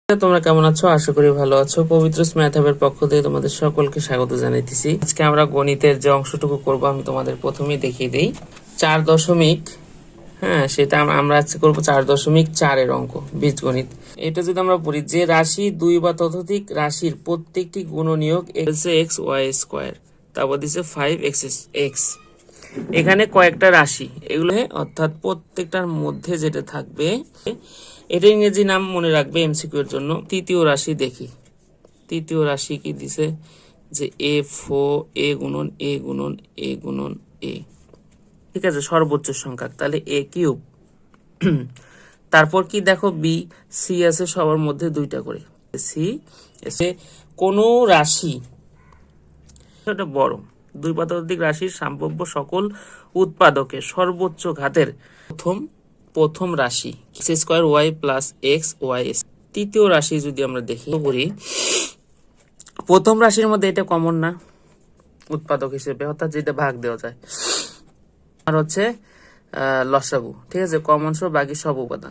তোমরা কেমন আছো? আশা করি ভালো আছো। পবিত্র ম্যাথ হাবের পক্ষ থেকে তোমাদের সকলকে স্বাগত জানাইতেছি। আজকে আমরা গণিতের যে অংশটুকু করব আমি তোমাদের প্রথমেই দেখিয়ে দেই। 4 দশমিক, সেটা আমরা আজকে করবো 4.4 অঙ্ক বীজগণিত। এটা যদি আমরা পড়ি, যে রাশি 2 বা ততোধিক রাশির প্রত্যেকটি গুণনীয়ক এক্স ওয়াই স্কোয়ার, তারপর দিচ্ছে 5x। এখানে কয়েকটা রাশি, এগুলো অর্থাৎ প্রত্যেকটার মধ্যে যেটা থাকবে, এটা ইংরেজি নাম মনে রাখবে এমসিকিউ এর জন্য। তৃতীয় রাশি দেখি, তৃতীয় রাশি কি দিছে, যে এ গুণন এ গুণন এ গুণন এ, ঠিক আছে, সর্বোচ্চ সংখ্যা, তাহলে এ কিউব। তারপর কি দেখো, বি সি আছে সবার মধ্যে 2টা করে, সি এসে কোন রাশি বড় 2 বা ততোধিক রাশির সম্ভাব্য সকল উৎপাদকের সর্বোচ্চ ঘাতের প্রথম রাশি square Y plus X Y. তৃতীয় রাশি যদি আমরা দেখি করি, প্রথম রাশির মধ্যে এটা কমন না উৎপাদক হিসেবে, অর্থাৎ যেটা ভাগ দেওয়া যায়, আর হচ্ছে লসাগু, ঠিক আছে, কমন সহ বাকি সব উপাদান।